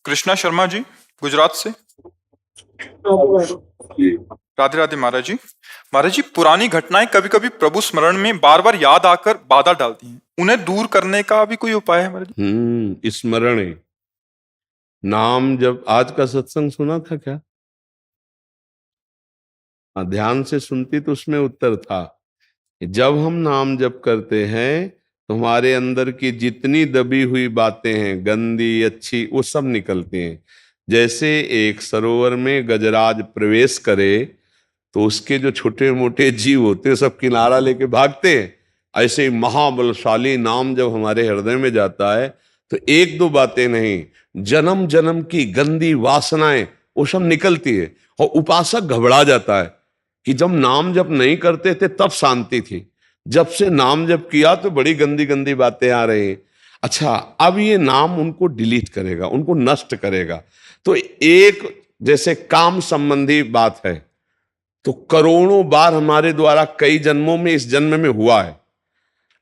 कृष्णा शर्मा जी, गुजरात से। राधे राधे महाराज जी। महाराज जी, पुरानी घटनाएं कभी कभी प्रभु स्मरण में बार बार याद आकर बाधा डालती हैं, उन्हें दूर करने का भी कोई उपाय है महाराज जी? स्मरण नाम जब आज का सत्संग सुना था क्या? ध्यान से सुनती तो उसमें उत्तर था कि जब हम नाम जप करते हैं तो हमारे अंदर की जितनी दबी हुई बातें हैं, गंदी अच्छी, वो सब निकलती हैं। जैसे एक सरोवर में गजराज प्रवेश करे तो उसके जो छोटे मोटे जीव होते हैं सब किनारा लेके भागते हैं। ऐसे ही महाबलशाली नाम जब हमारे हृदय में जाता है तो एक दो बातें नहीं, जन्म जन्म की गंदी वासनाएं वो सब निकलती है। और उपासक घबरा जाता है कि जब नाम जप नहीं करते थे तब शांति थी, जब से नाम जप किया तो बड़ी गंदी गंदी बातें आ रही हैं। अच्छा, अब ये नाम उनको डिलीट करेगा, उनको नष्ट करेगा। तो एक जैसे काम संबंधी बात है तो करोड़ों बार हमारे द्वारा कई जन्मों में इस जन्म में हुआ है।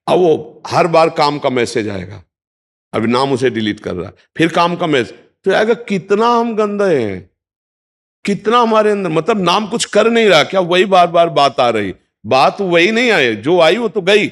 अब वो हर बार काम का मैसेज आएगा, अभी नाम उसे डिलीट कर रहा है, फिर काम का मैसेज, तो आएगा कितना हम गंदे हैं, कितना हमारे अंदर, मतलब नाम कुछ कर नहीं रहा क्या, वही बार बार बात आ रही, बात वही नहीं आई, जो आई वो तो गई।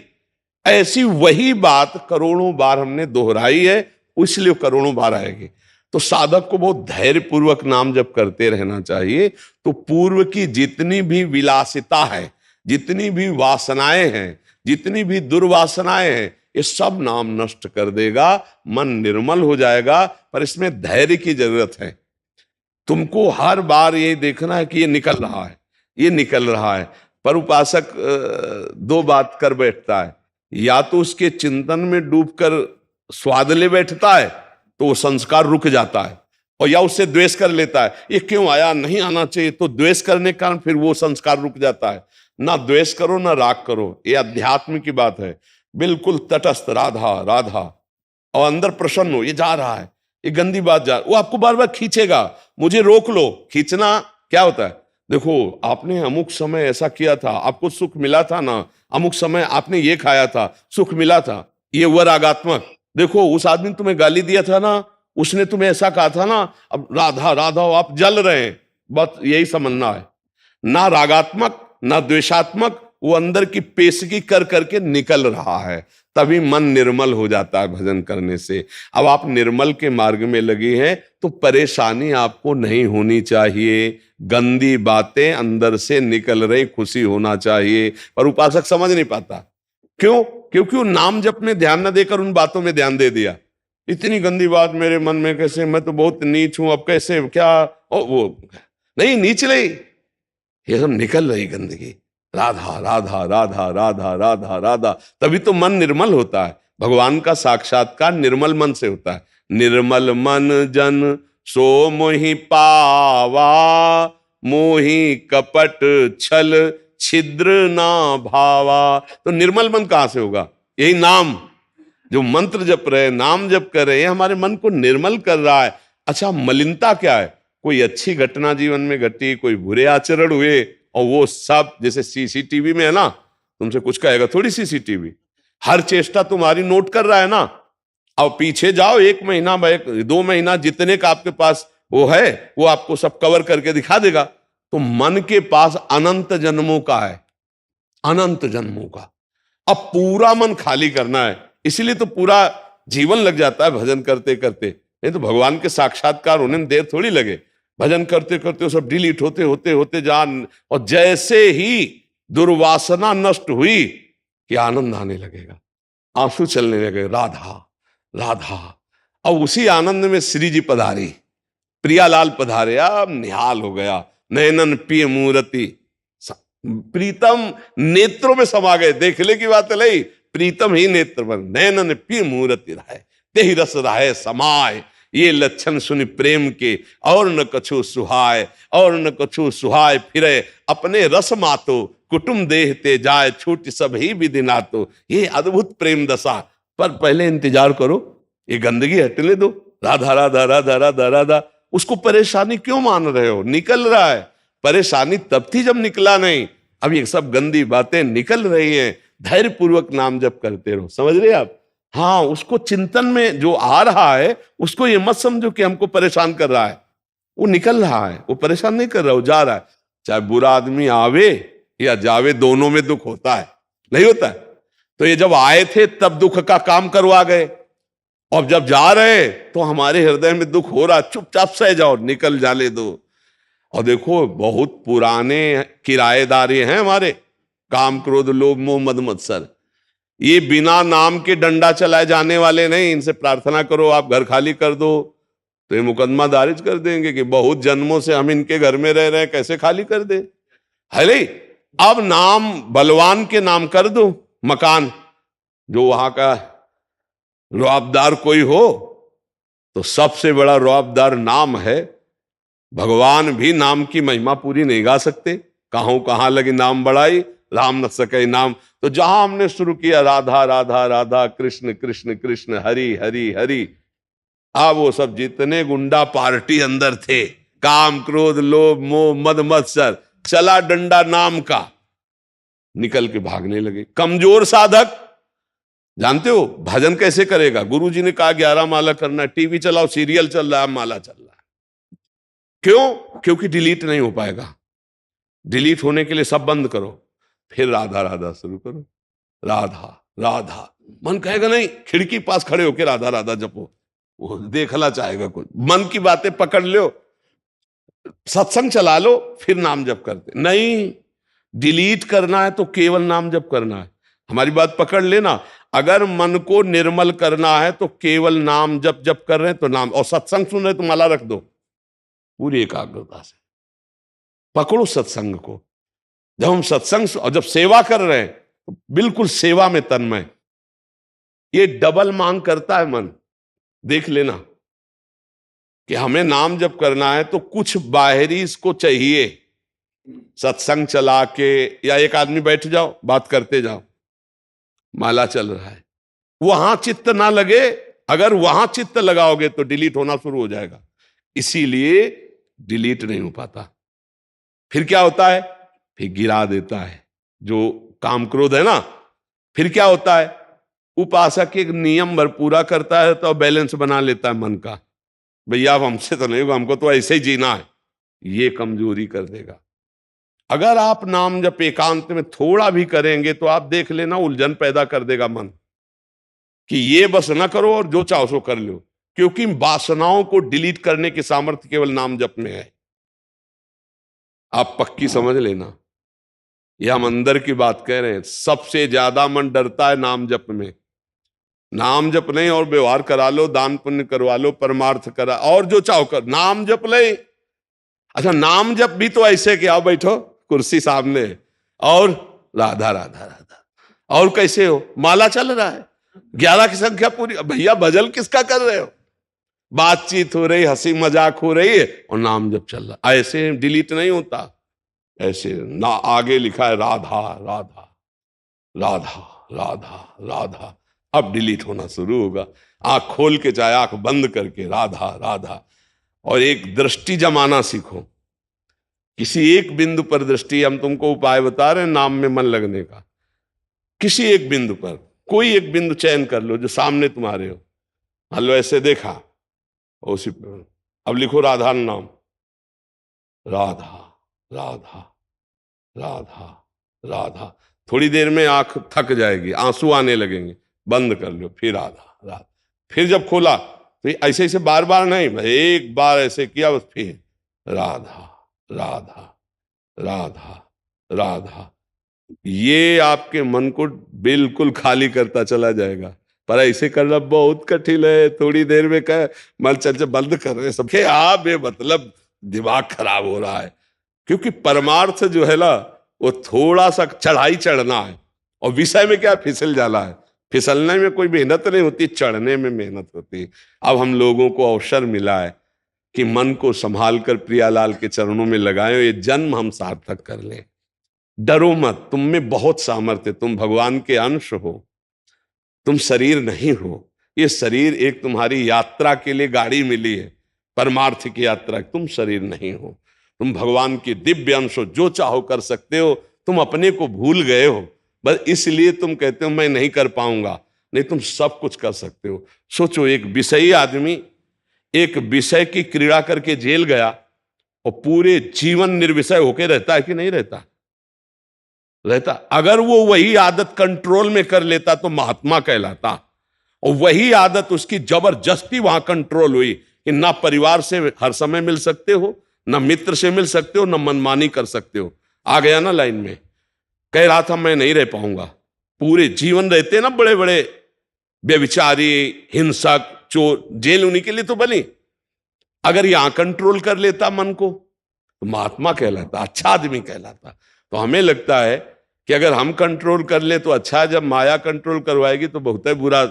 ऐसी वही बात करोड़ों बार हमने दोहराई है, इसलिए करोड़ों बार आएगी। तो साधक को बहुत धैर्य पूर्वक नाम जप करते रहना चाहिए। तो पूर्व की जितनी भी विलासिता है, जितनी भी वासनाएं हैं, जितनी भी दुर्वासनाएं हैं, ये सब नाम नष्ट कर देगा, मन निर्मल हो जाएगा। पर इसमें धैर्य की जरूरत है। तुमको हर बार ये देखना है कि ये निकल रहा है, ये निकल रहा है। पर उपासक दो बात कर बैठता है, या तो उसके चिंतन में डूबकर स्वाद ले बैठता है तो वो संस्कार रुक जाता है, और या उससे द्वेष कर लेता है, ये क्यों आया, नहीं आना चाहिए, तो द्वेष करने के कारण फिर वो संस्कार रुक जाता है। ना द्वेष करो ना राग करो, ये अध्यात्म की बात है। बिल्कुल तटस्थ, राधा राधा, और अंदर प्रसन्न हो, ये जा रहा है, ये गंदी बात जा, वो आपको बार बार खींचेगा, मुझे रोक लो। खींचना क्या होता है, देखो आपने अमुक समय ऐसा किया था, आपको सुख मिला था ना, अमुक समय आपने ये खाया था, सुख मिला था, ये हुआ रागात्मक। देखो उस आदमी ने तुम्हें गाली दिया था ना, उसने तुम्हें ऐसा कहा था ना, अब राधा राधा हो, आप जल रहे हैं, बस यही समझना है। ना रागात्मक ना द्वेषात्मक, वो अंदर की पेशगी कर करके निकल रहा है, तभी मन निर्मल हो जाता है भजन करने से। अब आप निर्मल के मार्ग में लगे हैं तो परेशानी आपको नहीं होनी चाहिए, गंदी बातें अंदर से निकल रही, खुशी होना चाहिए। पर उपासक समझ नहीं पाता, क्यों? क्योंकि वो नाम जप में ध्यान न देकर उन बातों में ध्यान दे दिया। इतनी गंदी बात मेरे मन में कैसे, मैं तो बहुत नीच हूं, अब कैसे क्या, ओ वो नहीं, नीच नहीं, ये सब निकल रही गंदगी, राधा राधा राधा राधा राधा राधा, तभी तो मन निर्मल होता है। भगवान का साक्षात्कार निर्मल मन से होता है। निर्मल मन जन सो मोहि पावा, मोहि कपट छल छिद्र ना भावा। तो निर्मल मन कहां से होगा? यही नाम, जो मंत्र जप रहे, नाम जप कर रहे हैं, हमारे मन को निर्मल कर रहा है। अच्छा, मलिनता क्या है? कोई अच्छी घटना जीवन में घटी, कोई बुरे आचरण हुए, और वो सब जैसे सीसीटीवी में है ना, तुमसे कुछ कहेगा थोड़ी, सीसीटीवी हर चेष्टा तुम्हारी नोट कर रहा है ना। अब पीछे जाओ, 1 महीना 2 महीना जितने का आपके पास वो है, वो आपको सब कवर करके दिखा देगा। तो मन के पास अनंत जन्मों का है, अनंत जन्मों का। अब पूरा मन खाली करना है, इसलिए तो पूरा जीवन लग जाता है भजन करते करते। नहीं तो भगवान के साक्षात्कार होने में देर थोड़ी लगे, भजन करते करते वो सब डिलीट होते होते होते जान, और जैसे ही दुर्वासना नष्ट हुई कि आनंद आने लगेगा, आंसू चलने लगे, राधा राधा। और उसी आनंद में श्री जी पधारी, प्रियालाल पधारे, अब निहाल हो गया, नयनन पिय मूर्ति, प्रीतम नेत्रों में समा गए। देखने की बात नहीं, प्रीतम ही नेत्र बन, नयनन पिय मूर्ति रहे, तेहि रस रहे समाय, ये लक्षण सुनि प्रेम के, और न कछु सुहाय, और न कछु सुहाय फिरे, अपने रस मातो कुटुम देह ते जाए, छूट सब ही विधि नातो। ये अद्भुत प्रेम दशा। पर पहले इंतजार करो, ये गंदगी हटने दो, राधा राधा राधा राधा राधा। उसको परेशानी क्यों मान रहे हो? निकल रहा है। परेशानी तब थी जब निकला नहीं, अब ये सब गंदी बातें निकल रही हैं। धैर्य पूर्वक नाम जप करते रहो, समझ रहे आप? हाँ, उसको चिंतन में जो आ रहा है उसको ये मत समझो कि हमको परेशान कर रहा है, वो निकल रहा है, वो परेशान नहीं कर रहा, वो जा रहा है। चाहे बुरा आदमी आवे या जावे, दोनों में दुख होता है, नहीं होता है? तो ये जब आए थे तब दुख का काम करवा गए, और जब जा रहे तो हमारे हृदय में दुख हो रहा, चुपचाप सह जाओ, निकल जाने दो। और देखो बहुत पुराने किराएदार ये हैं हमारे, काम क्रोध लोभ मोह मद मत्सर, ये बिना नाम के डंडा चलाए जाने वाले नहीं। इनसे प्रार्थना करो आप घर खाली कर दो, तो ये मुकदमा दारिज कर देंगे कि बहुत जन्मों से हम इनके घर में रह रहे हैं, कैसे खाली कर दे। है अब नाम बलवान के नाम कर दो मकान, जो वहां का रुआबदार कोई हो, तो सबसे बड़ा रुआबदार नाम है। भगवान भी नाम की महिमा पूरी नहीं गा सकते, कहां लगी नाम बढ़ाई, राम न सके नाम। तो जहां हमने शुरू किया राधा राधा राधा, कृष्ण कृष्ण कृष्ण, हरि हरि हरि, अब वो सब जितने गुंडा पार्टी अंदर थे, काम क्रोध लोभ मोह मद मत्सर, चला डंडा नाम का, निकल के भागने लगे। कमजोर साधक जानते हो भजन कैसे करेगा? गुरुजी ने कहा 11 माला करना है, टीवी चलाओ, सीरियल चल रहा है, माला चल रहा है। क्यों? क्योंकि डिलीट नहीं हो पाएगा। डिलीट होने के लिए सब बंद करो, फिर राधा राधा शुरू करो, राधा राधा। मन कहेगा नहीं, खिड़की पास खड़े होकर राधा राधा जपो, वो देखना चाहेगा कुछ। मन की बातें पकड़ लो, सत्संग चला लो, फिर नाम जप करते नहीं। डिलीट करना है तो केवल नाम जप करना है। हमारी बात पकड़ लेना, अगर मन को निर्मल करना है तो केवल नाम जप जप कर रहे हैं तो नाम, और सत्संग सुन रहे तो माला रख दो पूरी एकाग्रता से, पकड़ो सत्संग को। जब हम सत्संग और जब सेवा कर रहे हैं तो बिल्कुल सेवा में तन्मय। ये डबल मांग करता है मन, देख लेना कि हमें नाम जप करना है तो कुछ बाहरी इसको चाहिए। सत्संग चला के या एक आदमी बैठ जाओ, बात करते जाओ, माला चल रहा है, वहां चित्त ना लगे। अगर वहां चित्त लगाओगे तो डिलीट होना शुरू हो जाएगा, इसीलिए डिलीट नहीं हो पाता। फिर क्या होता है? फिर गिरा देता है जो काम क्रोध है ना। फिर क्या होता है? उपासक एक नियम भर पूरा करता है तो बैलेंस बना लेता है मन का, भैया अब हमसे तो नहीं होगा, हमको तो ऐसे ही जीना है, ये कमजोरी कर देगा। अगर आप नाम जब एकांत में थोड़ा भी करेंगे तो आप देख लेना उलझन पैदा कर देगा मन, कि ये बस ना करो और जो चाहो सो कर लो, क्योंकि वासनाओं को डिलीट करने की सामर्थ्य केवल नाम जप में है। आप पक्की समझ लेना, यह हम अंदर की बात कह रहे हैं। सबसे ज्यादा मन डरता है नाम जप में। नाम जप नहीं और व्यवहार करा लो, दान पुण्य करवा लो, परमार्थ करा, और जो चाहो कर, नाम जप ले। अच्छा, नाम जप भी तो ऐसे कि आओ बैठो कुर्सी सामने और राधा राधा राधा, और कैसे हो? माला चल रहा है, 11 की संख्या पूरी। भैया भजन किसका कर रहे हो? बातचीत हो रही, हंसी मजाक हो रही है और नाम जप चल रहा। ऐसे डिलीट नहीं होता, ऐसे ना। आगे लिखा है राधा राधा राधा राधा राधा, अब डिलीट होना शुरू होगा। आंख खोल के चाहे आंख बंद करके राधा राधा, और एक दृष्टि जमाना सीखो, किसी एक बिंदु पर दृष्टि। हम तुमको उपाय बता रहे हैं नाम में मन लगने का। किसी एक बिंदु पर, कोई एक बिंदु चयन कर लो जो सामने तुम्हारे हो, मान लो ऐसे देखा, उसी पर अब लिखो राधा नाम, राधा राधा राधा राधा। थोड़ी देर में आंख थक जाएगी, आंसू आने लगेंगे, बंद कर लो, फिर राधा राधा। फिर जब खोला तो ऐसे ऐसे बार बार नहीं, एक बार ऐसे किया बस, फिर राधा राधा राधा राधा। ये आपके मन को बिल्कुल खाली करता चला जाएगा। पर ऐसे करना बहुत कठिन है। थोड़ी देर में कह मन चल बंद कर रहे सब, आप मतलब दिमाग खराब हो रहा है, क्योंकि परमार्थ जो है ना वो थोड़ा सा चढ़ाई चढ़ना है, और विषय में क्या फिसल जाना है। फिसलने में कोई मेहनत नहीं होती, चढ़ने में मेहनत होती है। अब हम लोगों को अवसर मिला है कि मन को संभाल कर प्रियालाल के चरणों में लगाएं, ये जन्म हम सार्थक कर लें। डरो मत, तुम में बहुत सामर्थ्य, तुम भगवान के अंश हो, तुम शरीर नहीं हो। ये शरीर एक तुम्हारी यात्रा के लिए गाड़ी मिली है, परमार्थ की यात्रा, तुम शरीर नहीं हो, तुम भगवान की दिव्य अंश हो, जो चाहो कर सकते हो। तुम अपने को भूल गए हो, बस इसलिए तुम कहते हो मैं नहीं कर पाऊंगा। नहीं तुम सब कुछ कर सकते हो। सोचो, एक विषयी आदमी एक विषय की क्रीड़ा करके जेल गया और पूरे जीवन निर्विषय होके रहता है कि नहीं रहता? रहता। अगर वो वही आदत कंट्रोल में कर लेता तो महात्मा कहलाता, और वही आदत उसकी जबरदस्ती वहां कंट्रोल हुई कि ना परिवार से हर समय मिल सकते हो, ना मित्र से मिल सकते हो, ना मनमानी कर सकते हो। आ गया ना लाइन में, कह रहा था मैं नहीं रह पाऊंगा। पूरे जीवन रहते ना बड़े बड़े व्यभिचारी, हिंसक, चोर, जेल उन्हीं के लिए तो बनी। अगर यहां कंट्रोल कर लेता मन को तो महात्मा कहलाता, अच्छा आदमी कहलाता। तो हमें लगता है कि अगर हम कंट्रोल कर ले तो अच्छा है, जब माया कंट्रोल करवाएगी तो बहुत है बुरा।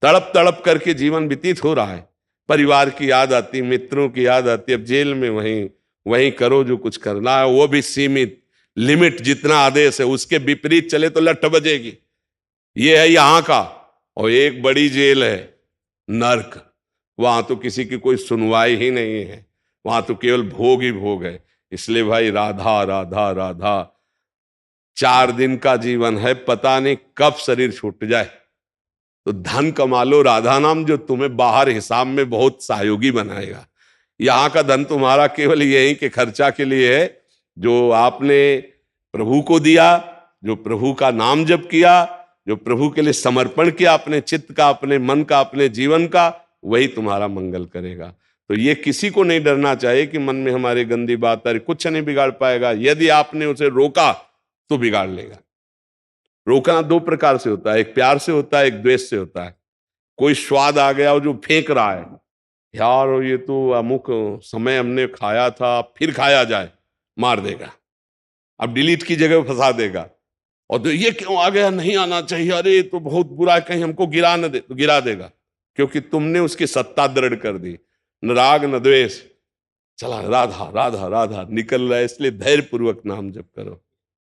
तड़प तड़प करके जीवन व्यतीत हो रहा है, परिवार की याद आती, मित्रों की याद आती। अब जेल में वहीं वहीं करो जो कुछ करना है, वो भी सीमित, लिमिट, जितना आदेश है उसके विपरीत चले तो लठ बजेगी। ये है यहां का। और एक बड़ी जेल है नर्क, वहां तो किसी की कोई सुनवाई ही नहीं है, वहां तो केवल भोग ही भोग है। इसलिए भाई राधा राधा राधा, 4 दिन का जीवन है, पता नहीं कब शरीर छूट जाए। तो धन कमा लो राधा नाम, जो तुम्हें बाहर हिसाब में बहुत सहयोगी बनाएगा। यहां का धन तुम्हारा केवल यही के खर्चा के लिए है, जो आपने प्रभु को दिया, जो प्रभु का नाम जप किया, जो प्रभु के लिए समर्पण किया अपने चित्त का, अपने मन का, अपने जीवन का, वही तुम्हारा मंगल करेगा। तो ये किसी को नहीं डरना चाहिए कि मन में हमारे गंदी बात आ रही, कुछ नहीं बिगाड़ पाएगा। यदि आपने उसे रोका तो बिगाड़ लेगा। रोकना 2 प्रकार से होता है, एक प्यार से होता है, एक द्वेष से होता है। कोई स्वाद आ गया और जो फेंक रहा है, यार ये तो अमुक समय हमने खाया था, फिर खाया जाए, मार देगा। अब डिलीट की जगह फंसा देगा। और तो ये क्यों आ गया, नहीं आना चाहिए, अरे तो बहुत बुरा है, कहीं हमको गिरा न दे, तो गिरा देगा, क्योंकि तुमने उसकी सत्ता दृढ़ कर दी। न राग न द्वेष, चला राधा राधा राधा निकल रहा है। इसलिए धैर्य पूर्वक नाम जप करो।